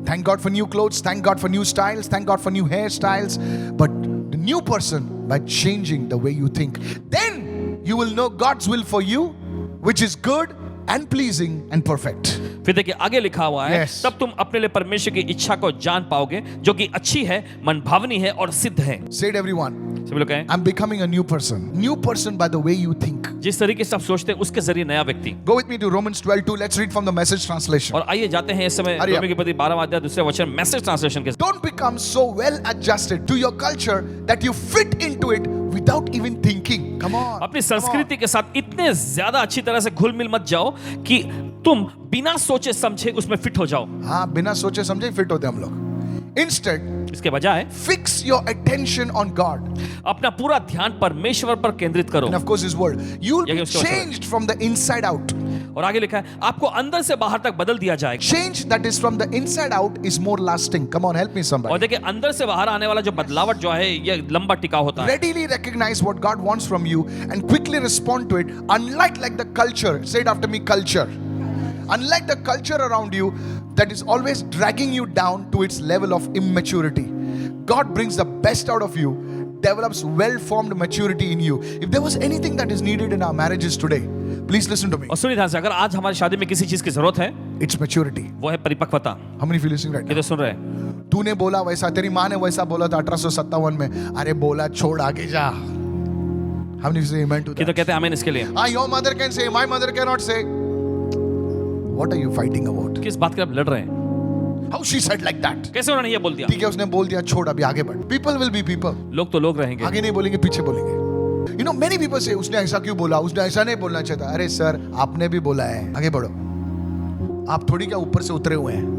Thank God for new clothes, thank God for new styles, thank God for new hairstyles, but the new person by changing the way you think. Then you will know God's will for you, which is good and pleasing and perfect. फिर देखिए आगे लिखा हुआ है, Yes. तब तुम अपने लिए परमेश्वर की इच्छा को जान पाओगे जो कि अच्छी है, मन भावनी है और सिद्ध है। Say it, everyone. सभी लोग कहें, I'm becoming a new person. New person by the way you think. जिस तरीके से आप सोचते हैं उसके जरिए नया व्यक्ति। Go with me to Romans 12:2. Let's read from the Message translation. और आइए जाते हैं इस समय Hurry up. रोमी के प्रति 12वां अध्याय दूसरे वचन मैसेज ट्रांसलेशन के। Don't become so well adjusted to your culture that you fit into it without even thinking. Come on. अपनी संस्कृति के साथ इतने ज्यादा अच्छी तरह से घुल मिल मत जाओ कि तुम बिना सोचे समझे उसमें फिट हो जाओ। हाँ, बिना सोचे समझे फिट होते हम लोग. Instead, इसके बजाय fix your attention on God. अपना पूरा ध्यान परमेश्वर पर केंद्रित करो। And of course His word. You'll यही be उसका वचन है। changed from the inside out. और आगे लिखा है, आपको अंदर से बाहर तक बदल दिया जाएगा। Change that is from the inside out is more lasting. Come on, help me और somebody. देखिए अंदर से बाहर आने वाला जो बदलावट जो है ये लंबा टिकाऊ होता है। Readily recognize what God wants from you and quickly respond to it, unlike like the culture. Say it after me, culture. Unlike the culture around you that is always dragging you down to its level of immaturity, God brings the best out of you, develops well-formed maturity in you. If there was anything that is needed in our marriages today, please listen to me. और सुनिए ध्यान से, अगर आज हमारी शादी में किसी चीज की जरूरत है, It's maturity. वो है परिपक्वता। How many of you listening right ये now? तो सुन रहे हैं। तूने बोला वैसा, तेरी माँ ने वैसा बोला था 1857 में, अरे बोला छोड़ आगे जा। How many of you say amen to कि तो that? कहते हैं आमीन इसके लिए। Your mother can say, my mother cannot say. What are you fighting about? किस बात के आप लड़ रहे हैं? How she said like that? कैसे उन्होंने ये बोल दिया? ठीक है, उसने बोल दिया, छोड़ अभी आगे बढ़. People will be people. लोग तो लोग रहेंगे। आगे नहीं बोलेंगे, पीछे बोलेंगे. You know, many people say, उसने ऐसा क्यों बोला, उसने ऐसा नहीं बोलना चाहिए था. अरे सर, आपने भी बोला है, आगे बढ़ो. आप थोड़ी क्या ऊपर से उतरे हुए हैं.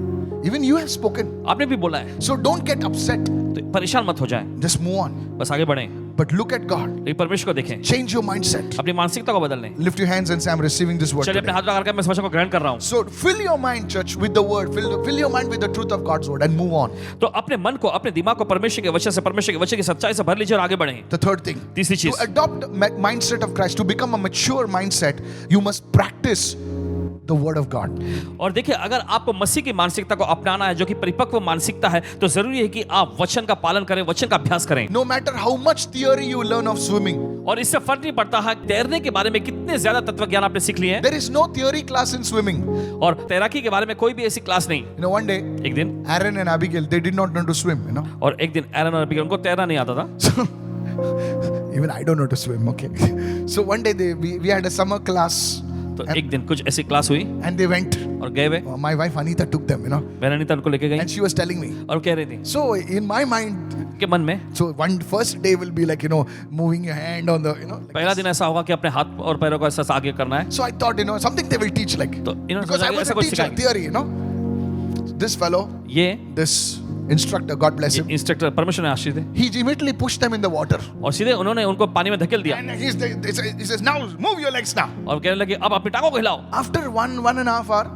Even you have spoken. आपने भी बोला है। So don't get upset. तो परेशान मत हो जाए, Just move on. बस आगे बढ़ें। But look at God. लेकिन परमेश्वर को देखें, Change your mindset. अपनी मानसिकता को बदल लें। Lift your hands and say, I'm receiving this word चलिए अपने today. हाथ लगाकर मैं इस वचन को ग्रहण कर रहा हूँ। So fill your mind, church, with the word. Fill your mind with the truth of God's word and move on. तो अपने मन को, अपने दिमाग को परमेश्वर के वचन से, परमेश्वर के वचन की सच्चाई से भर लीजिए और आगे बढ़ें। The third thing, तीसरी to चीज, adopt the mindset of Christ, to become a mature mindset, you must practice the word of God. और देखिए, अगर आपको मसीह की मानसिकता को अपनाना है जो कि परिपक्व मानसिकता है, तो जरूरी है कि आप वचन का पालन करें, वचन का अभ्यास करें। No matter how much theory you learn of swimming, और इससे फर्क नहीं पड़ता है तैरने के बारे में कितने ज्यादा तत्व ज्ञान आपने सीख लिए हैं। there is no theory class in swimming. और तैराकी के बारे में कोई भी ऐसी क्लास नहीं। You know, one day, एक दिन, Aaron and Abigail, they did not know to swim, you know. और एक दिन एरन और अबीगैल, उनको तैरना नहीं आता था। So, even I don't know to swim, okay. So one day we had a summer class तो एक दिन कुछ ऐसी क्लास हुई and they went. और गए वे, My wife Anita took them, you know, बहन अनीता उनको लेके गई and she was telling me. और कह रही थी So in my mind, कि मन में so one first day will be like, you know, moving your hand on the, you know. Like पहला this. दिन ऐसा होगा कि अपने हाथ और पैरों को ऐसा आगे करना है। So I thought, you know, something they will teach like. तो इन्होंने Because सोचा I कि was ऐसा a कुछ teacher, सिखाएंगे। theory, you know. This fellow, ये this instructor, God bless him, instructor, परमेश्वर ने आशीष दे, he immediately pushed them in the water. और सीधे उन्होंने उनको पानी में धकेल दिया And he says, now move your legs now. और कहने लगे अब अपनी टांगों को हिलाओ। After one and a half hour,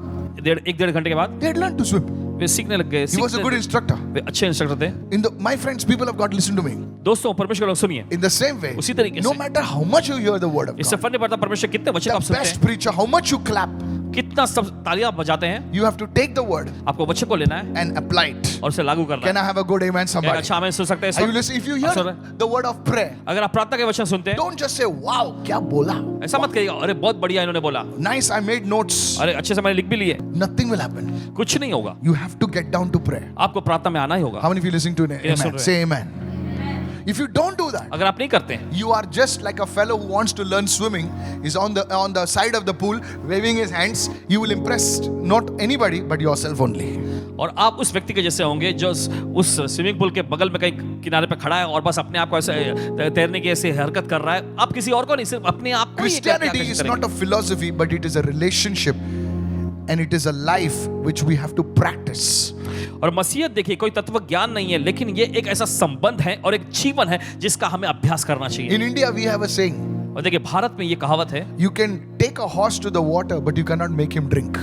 एक डेढ़ घंटे के बाद they had learned to swim. वे सीखने लग गए। He was a good instructor. वे अच्छे इंस्ट्रक्टर थे। My friends, people of God, listen to me. दोस्तों, परमेश्वर लोग सुनिए, In the same way, उसी तरीके no से matter how much you hear the word of इससे God, फर्क नहीं पड़ता परमेश्वर कितने वचन आप the सुनते best हैं, preacher, how much you clap, कितना सब तालियां बजाते हैं, you have to take the word आपको वचन को लेना है and apply it. और उसे लागू करना Can I है। have a good amen, एक somebody? अच्छा हमें सुन सकते हैं Are you सब? listening? If you आप सुन hear रहे हैं? the word of prayer, अगर आप प्रार्थना के वचन सुनते हैं, don't just say, wow, क्या बोला? ऐसा मत कहिएगा अरे बहुत बढ़िया इन्होंने बोला, Nice, I made notes. अरे अच्छे से मैंने लिख भी लिए। Nothing will happen. कुछ नहीं होगा, You have to get down to prayer. आपको प्रार्थना में आना ही होगा। How many of you listening to it? Yes, Amen. sir. Say amen. If you don't do that, अगर आप नहीं करते हैं, you are just like a fellow who wants to learn swimming, is on the side of the pool waving his hands. You will impress not anybody but yourself only. और आप उस व्यक्ति के जैसे होंगे जो उस स्विमिंग पूल के बगल में कहीं किनारे पे खड़ा है और बस अपने आप को ऐसे तैरने की ऐसे हरकत कर रहा है। आप किसी और को नहीं, सिर्फ अपने आप को ही Christianity is not a philosophy, but it is a relationship, and it is a life which we have to practice. और मसीहत देखिए कोई तत्व ज्ञान नहीं है, लेकिन ये एक ऐसा संबंध है और एक जीवन है जिसका हमें अभ्यास करना चाहिए। In India, we have a saying: और देखिए भारत में ये कहावत है, you can take a horse to the water, but you cannot make him drink.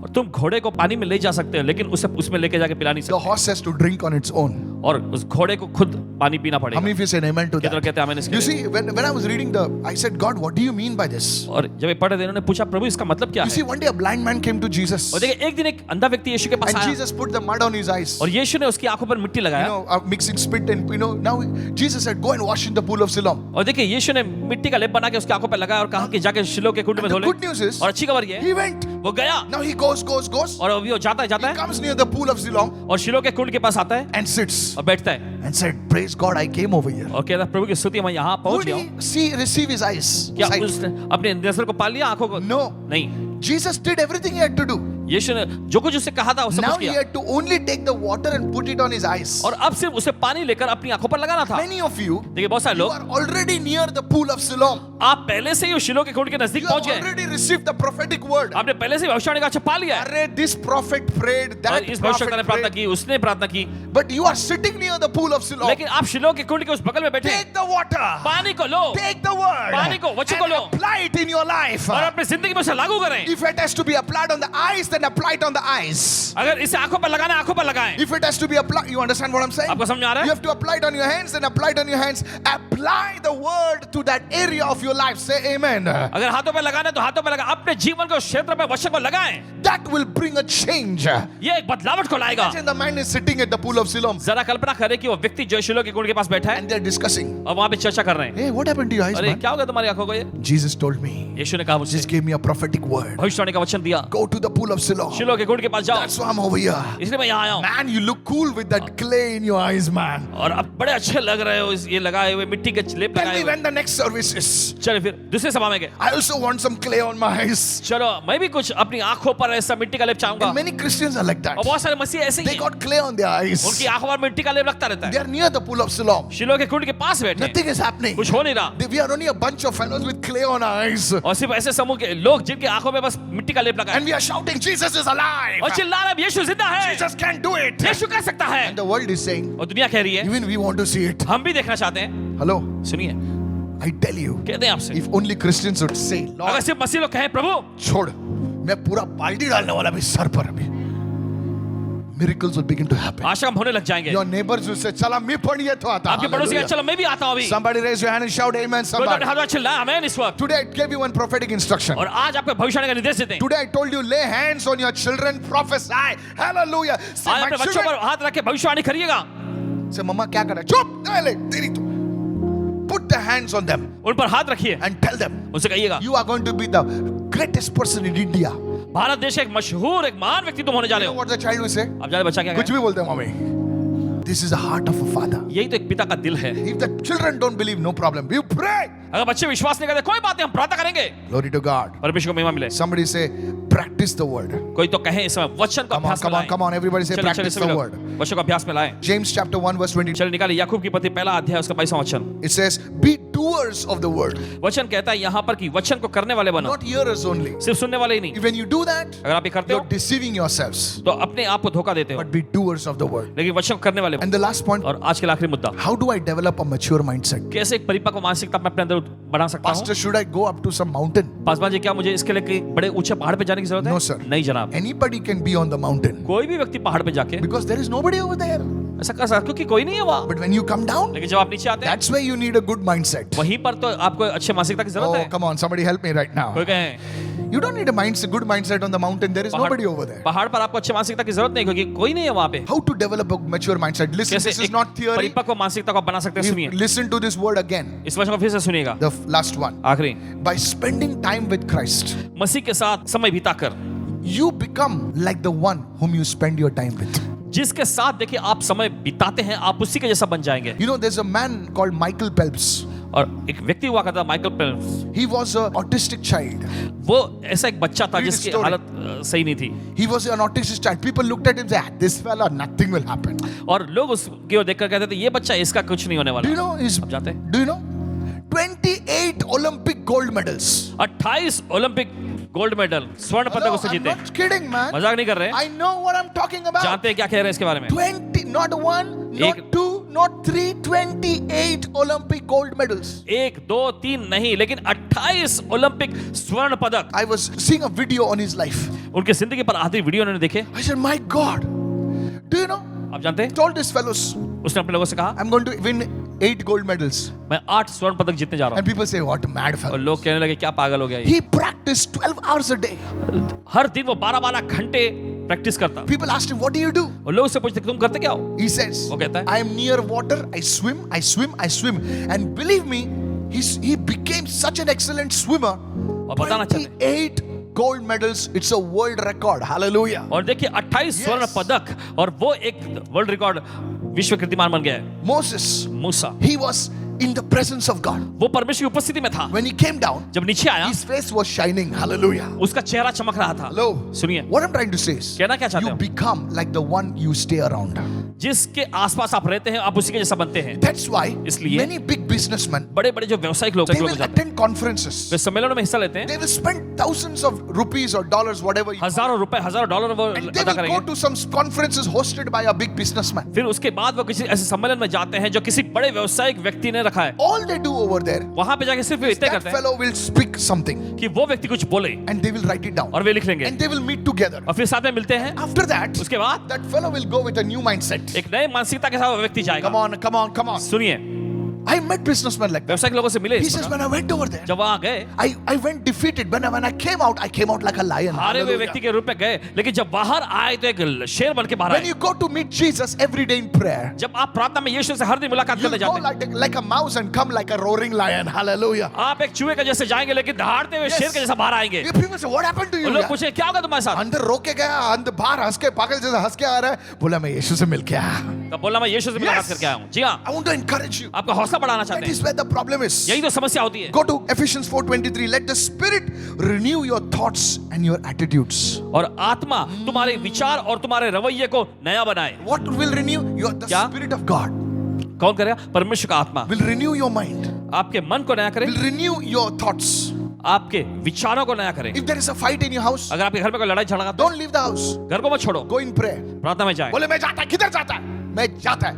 और तुम घोड़े को पानी में ले जा सकते हो लेकिन उसे उसमें लेके जाके पिला नहीं The सकते, horse has to drink on its own. और उस घोड़े को खुद पानी पीना How पड़ेगा। many of you said amen to कितने that? कहते हैं आमीन इसके You लिए? see, when I was reading I said, God, what do you mean by this? और जब ये पढ़ रहे थे इन्होंने पूछा प्रभु इसका मतलब क्या You see, है? one day a blind man came to Jesus, और देखिए एक दिन एक अंधा व्यक्ति यीशु के पास and आया Jesus put the mud on his eyes. और यीशु ने उसकी आंखों पर मिट्टी You लगाया know, mixing spit and now Jesus said, go and wash in the pool of Siloam. और देखिए यीशु ने मिट्टी का लेप बना के उसकी आंखों पर लगाया और कहा कि जाके शिलो के कुंड में And धो the ले। good news is, और अच्छी खबर ये है, he went. वो गया Now he goes. और अभी वो जाता He है comes near the pool of Siloam और शिलो के कुंड के पास आता है and sits और बैठता है and said, praise God, I came over here. और कहता है प्रभु की स्तुति मैं यहाँ पहुंच Would गया हूँ। he receive his eyes? क्या Sight? उसने अपने नजर को पा लिया आंखों को? No. नहीं, Jesus did everything he had to do. यीशु ने जो कुछ उससे कहा था वो सब Now कुछ he किया had to only take the water and put it on his eyes. और अब सिर्फ उसे पानी लेकर अपनी आंखों पर लगाना था। Many of you, देखिए बहुत सारे you लोग, are already near the pool of Siloam. आप पहले से ही उस शिलो के कुंड के नजदीक You have पहुंच गए, already received the prophetic word. आपने पहले से भविष्यवाणी का अच्छा पा लिया है। Arre, this prophet prayed, और that इस भविष्यवक्ता ने prophet प्रार्थना prayed. की, उसने प्रार्थना की, But you are sitting near the pool of Siloam. लेकिन आप शिलो के कुंड के उस बगल में बैठे, Take the water. पानी को लो Take the word. पानी को, वचन को And low apply it in your life. और अपनी जिंदगी में उसे लागू करें। If it has to be applied on the eyes, then and apply it on the eyes. अगर इसे आंखों पर लगाना है, आंखों पर लगाएं। If it has to be applied, you understand what I'm saying? आपको समझ में आ रहा You है? have to apply it on your hands, then apply it on your hands. Apply the word to that area of your life. Say amen. अगर हाथों पे लगाना है तो हाथों पे लगा, अपने जीवन के उस क्षेत्र में वचन को लगाएं। That will bring a change. ये एक बदलावट को लाएगा। Imagine the man is sitting at the pool of Siloam जरा कल्पना करें कि वो व्यक्ति जो शिलो के कुंड के पास बैठा है and they're discussing. और वहां पे चर्चा कर रहे हैं। Hey, what happened to your eyes, अरे man? क्या हो गया तुम्हारी आंखों को? ये Jesus told me. यीशु ने कहा मुझसे, Jesus gave me a prophetic word. भविष्यवाणी का वचन दिया, Go to the pool of Siloam. शिलो के कुंड के पास जाओ। That's why I'm over here. इसलिए मैं यहाँ आया हूँ। Man, you look cool with that clay in your eyes, man. और अब बड़े अच्छे लग रहे हो, ये लगाए हुए मिट्टी के लेप Tell लगाए me हुए। when the next service is. चलो फिर दूसरे सभा में गए। I also want some clay on my eyes. चलो मैं भी कुछ अपनी आंखों पर ऐसा मिट्टी का लेप चाहूंगा। And many Christians are like that. और बहुत सारे मसीह ऐसे ही They हैं। got clay on their eyes. उनकी आंखों पर मिट्टी का लेप लगता रहता They है। are near the pool of Siloam. शिलो के कुंड के पास बैठे हैं। Nothing is happening. कुछ हो नहीं रहा। We are only a bunch of fellows with clay on our eyes. और सिर्फ ऐसे समूह के लोग जिनकी आंखों में बस मिट्टी का लेप लगा And है we are shouting, Jesus is alive. और चिल्ला रहे हैं, यीशु जिंदा है, Jesus can do it. यीशु कर सकता है। And the world is saying, और दुनिया कह रही है, even we want to see it. हम भी देखना चाहते हैं। Hello, सुनिए, I tell you, कहते हैं आपसे, if only Christians would say, अगर Lord, सिर्फ मसीह लोग कहें, प्रभु छोड़, मैं पूरा बाल्टी डालने वाला भी सर पर अभी. Miracles will begin to happen. आशा हम होने लग जाएंगे। Your neighbors will say, चला मैं पढ़ ये तो आता. आपके पड़ोसी कहें, चलो मैं भी आता हूँ अभी। Somebody raise your hand and shout amen. कोई तो अपने Somebody. हाथ में चिल्लाए आमीन इस वक्त। Today I gave you one prophetic instruction. और आज आपको भविष्यवाणी का निर्देश देते हैं। Today I told you, lay hands on your children, prophesy. Hallelujah. Say, आज my अपने बच्चों children. पर हाथ रख के भविष्यवाणी करिएगा। Say, मम्मा क्या कर रहा है? चुप, नहीं ले, तेरी तो. Put the hands on them उन पर हाथ रखिए, and tell them, उनसे कहिएगा, you are going to be the greatest person in India. Bharat देश का एक मशहूर, एक महान व्यक्ति तुम होने जा You रहे know हो। what the child will say? अब जाने बच्चा क्या कुछ कहे? भी बोलते हैं mummy. This is the heart of a father. यही तो एक पिता का दिल है। If the children don't believe, no problem. You pray. अगर बच्चे विश्वास नहीं करते, कोई बात नहीं, हम प्रार्थना करेंगे। Glory to God. परमेश्वर को महिमा मिले। Somebody say, practice the word. कोई तो कहे इस समय वचन को Come on, अभ्यास में come on, लाएं। come on. Everybody say, चलिए, practice चलिए, the सभी word. लोग वचन को अभ्यास में लाएं। James chapter 1 verse 22. चलिए निकालिए याकूब की पत्री पहला अध्याय उसका 22वां वचन। It says, be doers of the word, वचन कहता है यहाँ पर कि वचन को करने वाले बनो, not hearers only. सिर्फ सुनने वाले ही नहीं। When you do that, अगर आप ये करते you're हो deceiving yourselves. तो अपने आप को धोखा देते हो, But be doers of the word. लेकिन वचन को करने वाले बनो। And the last point, और आज के लिए आखिरी मुद्दा, how do I develop a mature mindset? कैसे एक परिपक्व मानसिकता मैं अपने अंदर बना सकता हूँ? Pastor, should I go up to some mountain? Paswan ji, क्या मुझे इसके लिए कहीं बड़े ऊंचे पहाड़ पे जाने की जरूरत है? No, sir. नहीं जनाब, Anybody can be on the mountain कोई भी व्यक्ति पहाड़ पे जाके because there is nobody over there. ऐसा कर सकता है, क्योंकि कोई नहीं है वहाँ। But when you come down, लेकिन जब आप नीचे आते हैं, that's where you need a good mindset. वहीं पर तो आपको अच्छे मानसिकता की जरूरत Oh, है। come on, somebody help me right now. कोई कहे You don't need a mindset, good mindset on the mountain. There is nobody over there. पहाड़ पर आपको अच्छे मानसिकता की जरूरत नहीं, क्योंकि कोई नहीं है वहाँ पे। How to develop a mature mindset? Listen, कैसे this is एक not theory. परिपक्व मानसिकता को आप बना सकते हैं? सुनिए, Listen to this word again. इस वचन को फिर से सुनिएगा। The last one. आखिरी, By spending time with Christ, मसीह के साथ समय बिताकर, you become like the one whom you spend your time with. जिसके साथ देखिए आप समय बिताते हैं, आप उसी के जैसा बन जाएंगे। You know, there's a man called Michael Phelps. और एक व्यक्ति हुआ करता Michael Phelps, He was an autistic child. वो ऐसा एक बच्चा था Read his जिसकी story. हालत सही नहीं थी, He was an autistic child. People looked at him and said, this fella, nothing will happen. और लोग उसकी ओर देखकर कहते थे ये बच्चा, इसका कुछ नहीं होने Do वाला। you know his, आप जानते हैं, do you know? 28 Olympic gold medals. 28 Olympic gold medal, स्वर्ण पदक Hello, उसने I'm जीते। not kidding, man. मजाक नहीं कर रहे, I know what I'm talking about. जानते हैं क्या कह रहे हैं इसके बारे में? 20, not one, not एक- two, not three, 28 Olympic gold medals. 1 2 3 नहीं, लेकिन 28 ओलंपिक स्वर्ण पदक। I was seeing a video on his life. उनकी जिंदगी पर आधी वीडियो उन्होंने देखे। I said, my God, do you know? आप जानते हैं, Told these fellows, उसने अपने लोगों से कहा I'm going to win 8 gold medals. मैं 8 स्वर्ण पदक जीतने जा रहा And people say, what a mad हूँ। fellow. और लोग कहने लगे क्या पागल हो गया ये। He practiced 12 hours a day. हर दिन वो 12 घंटे प्रैक्टिस करता। People asked him, what do you do? और लोग उससे पूछते तुम करते क्या हो? He says, वो कहता है, I am near water, I swim, I swim, I swim. And believe me, he became such an excellent swimmer. और बताना चाहते 28 gold medals, it's a world record. Hallelujah. और देखिए 28 स्वर्ण पदक, और वो एक वर्ल्ड रिकॉर्ड, विश्व कीर्तिमान बन गया है। Moses, Musa, he was in the presence of God. वो परमेश्वर की उपस्थिति में था। When he came down, जब नीचे आया, his face was shining. Hallelujah. उसका चेहरा चमक रहा था। Hello. सुनिए, What I'm trying to say is, कहना क्या चाहते you हो? become like the one you stay around. जिसके आसपास आप रहते हैं, आप उसी के जैसा बनते हैं। That's why इसलिए- many big businessmen, बड़े बड़े जो व्यावसायिक लोग they लोग will जाते attend conferences. हैं, वे सम्मेलनों में हिस्सा लेते हैं, They will spend thousands of rupees or dollars, whatever. हजारों रुपए हजारों डॉलर वो And they अदा will go करेंगे। to some conferences hosted by a big businessman. फिर उसके बाद वो किसी ऐसे सम्मेलन में जाते हैं जो किसी बड़े व्यावसायिक व्यक्ति ने रखा है। All they do over there, वहां पे जाके सिर्फ इतना that करते हैं fellow will speak something कि वो व्यक्ति कुछ बोले and they will write it down. और वे लिख लेंगे And they will meet together. और फिर साथ में मिलते हैं। After that, उसके बाद that fellow will go with a new mindset. एक नए मानसिकता के साथ वो व्यक्ति Come जाएगा। on, come on, come on. सुनिए, I met businessmen like that. व्यावसायिक लोगों से मिले He इस says, प्रकार। when I went over there, जब वहां गए, I went defeated. When I came out like a lion. हारे हुए Hallelujah. व्यक्ति के रूप में गए, लेकिन जब बाहर आए तो एक शेर बन के बाहर When आए। you go to meet Jesus every day in prayer, जब आप प्रार्थना में यीशु से हर दिन मुलाकात you करने go जाते हैं, like a mouse and come like a roaring lion. Hallelujah. आप एक चूहे के जैसे जाएंगे लेकिन दहाड़ते हुए Yes. शेर के जैसा बाहर आएंगे। You people say, what happened to you? और लोग यार? पूछे क्या होगा तुम्हारे साथ? अंदर रो के गया, अंदर बाहर हंस के पागल जैसा हंस के आ रहा है, बोला मैं यीशु से मिल के आया. तब बोला मैं यीशु से मुलाकात Yes. करके आया हूँ। जी हाँ, I want to encourage you. आपका हौसला बढ़ाना That चाहते is हैं। where the problem is. यही तो समस्या होती है। Go to Ephesians 4:23. Let the Spirit renew your thoughts and your attitudes. और आत्मा तुम्हारे विचार और तुम्हारे रवैये को नया बनाए। What will renew? The क्या? Spirit of God कौन करेगा? परमेश्वर का आत्मा will renew your mind, आपके मन को नया करे, will renew your thoughts. आपके विचारों को नया करे। If there is a fight in your house, अगर आपके घर में कोई लड़ाई झगड़ा है, don't leave the house. घर को मत छोड़ो, Go in prayer. प्रार्थना में जाए। बोले मैं जाता है, किधर जाता है? मैं जाता है.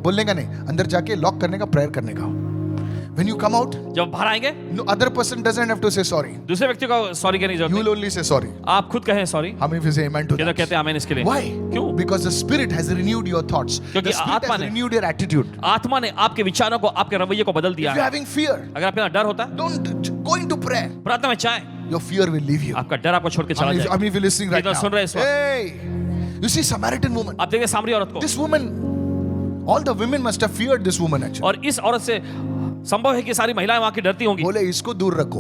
बोलने का नहीं, अंदर जाके लॉक करने का, प्रेयर करने का. When you come out, जब बाहर आएंगे, no other person doesn't have to say sorry. दूसरे व्यक्ति को सॉरी कहने की You जरूरत will नहीं। only say sorry. आप खुद कहें sorry. How many of you say amen to ये तो that? कहते हैं आमीन इसके लिए। Why? क्यों? Because the Spirit has renewed your thoughts. क्योंकि The Spirit आत्मा has ने- renewed your attitude. आत्मा ने आपके विचारों को, आपके रवैये को बदल If दिया you're है। having fear, अगर आपके अंदर डर होता है, don't go into prayer. प्रार्थना में जाए, Your fear will leave you. आपका डर आपको छोड़ के How चला many जाएगा। of you listening right कितना now? सुन रहे हैं इस वक्त? Hey, you see Samaritan woman. आप देखिए सामरी औरत को, This woman, all the women must have feared this woman actually. और इस औरत से संभव है कि सारी महिलाएं वहां की डरती होंगी। बोले इसको दूर रखो.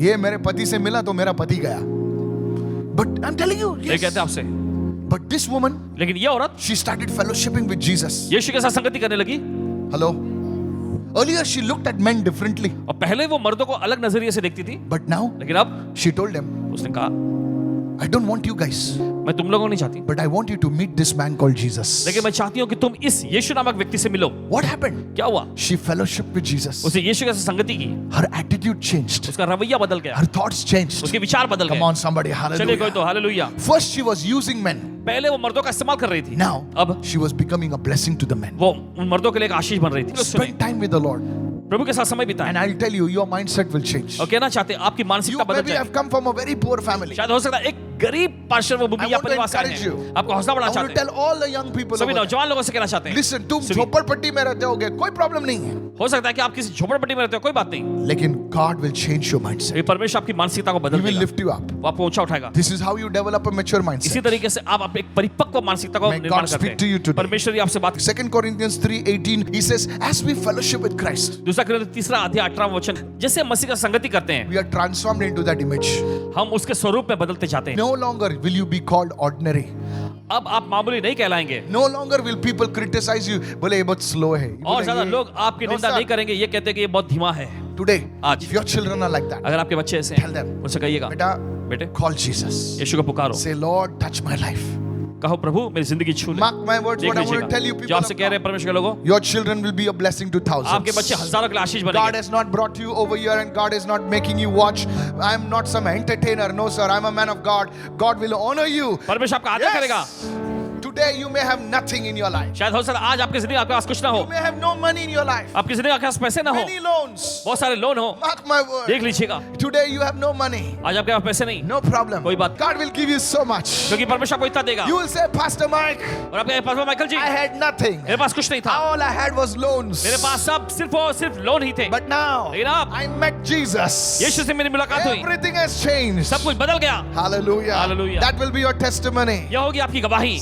ये मेरे पति से मिला तो मेरा पति गया. But I'm telling you, ये कहते हैं yes. आपसे, But this woman, लेकिन ये औरत she started fellowshipping with Jesus. यीशु के साथ संगति करने लगी। Hello. Earlier she looked at men differently, और पहले वो मर्दों को अलग नजरिए से देखती थी, but now लेकिन अब she told them, उसने कहा I don't want you guys, मैं तुम लोगों को नहीं चाहती, but I want you to meet this man called Jesus. लेकिन मैं चाहती हूँ कि तुम इस यीशु नामक व्यक्ति से मिलो। What happened? क्या हुआ? She fellowshiped with Jesus. उसे यीशु के साथ संगति की, Her attitude changed. उसका रवैया बदल गया, Her thoughts changed. उसके विचार बदल Come गए। on, somebody, चलिए कोई hallelujah. तो hallelujah. First she was using men. पहले वो मर्दों का इस्तेमाल कर रही थी, Now अब she was becoming a blessing to the men. वो उन मर्दों के लिए एक आशीष बन रही थी। सुनिए, Spend time with the Lord. प्रभु के साथ समय बिताएं, And I'll tell you, your mindset will change. और कहना चाहते हैं आपकी You मानसिकता बदल maybe जाए। have come from a very poor family. शायद हो सकता है एक गरीब पार्श्वभूमि I या want to परिवार से आए encourage हैं। you. आपको हौसला I बढ़ाना want to चाहते हैं। tell all the young people सभी over there, नौजवान लोगों से कहना चाहते हैं, listen, तुम सुनिए, झोपड़पट्टी में रहते होगे, कोई प्रॉब्लम नहीं है. हो सकता है कि आप किसी झोपड़पट्टी में रहते हो, कोई बात नहीं, लेकिन God will change your mindset. ये परमेश्वर आपकी मानसिकता को He बदल will देगा, lift you up. वो आपको ऊंचा उठाएगा। This is how you develop a mature इसी mindset. तरीके से आप अपने एक परिपक्व मानसिकता को May निर्माण God करते speak to you हैं। today. परमेश्वर ही आपसे बात। 2 Corinthians 3:18, he says, as we fellowship with Christ, दूसरा Corinthians 3:18 जैसे हम मसीह का संगति करते हैं, we are transformed into that image. हम उसके स्वरूप में बदलते जाते हैं। No longer will you be called ordinary. अब आप मामूली नहीं कहलाएंगे, No longer will people criticize you. बोले ये बहुत slow है. ये और बोले ज्यादा ये- लोग आपकी No, निंदा sir. नहीं करेंगे, ये कहते हैं कि ये बहुत धीमा है। Today, आज। if your children are like that, अगर आपके बच्चे ऐसे Tell हैं, them. उनसे कहिएगा, बेटा, बेटे call Jesus. यीशु को पुकारो, Say, Lord, touch my life. कहो प्रभु मेरी जिंदगी छू ले। Mark my words, देख what I want to tell you, लीजिएगा, जो people आपसे of कह रहे हैं God. परमेश्वर के लोगों, Your children will be a blessing to आपके बच्चे thousands. हजारों के लिए आशीष God बनेंगे। has not brought you over here and God is not making you watch. I'm not some entertainer. No, sir. I'm a man of God. God will honor you. परमेश्वर आपका आदर करेगा। Today you may have nothing in your life. शायद हो सकता है आज आपकी जिंदगी आपके पास कुछ ना हो, You may have no money in your life. आपकी जिंदगी आपके पास पैसे ना हो, Many loans. बहुत सारे लोन हो, Mark my word. देख लीजिएगा, Today you have no money. आज आपके पास पैसे नहीं, No problem. कोई बात। God will give you so much. क्योंकि परमेश्वर आपको इतना देगा। You will say, Pastor Mike, और आपके पास Michael ji, I had nothing. मेरे पास कुछ नहीं था, All I had was loans. मेरे पास सब सिर्फ और सिर्फ लोन ही थे, But now लेकिन अब I met Jesus. यीशु से मेरी मुलाकात हुई, Everything has changed. सब कुछ बदल गया। Hallelujah. Hallelujah. That will be your testimony. यह होगी आपकी गवाही।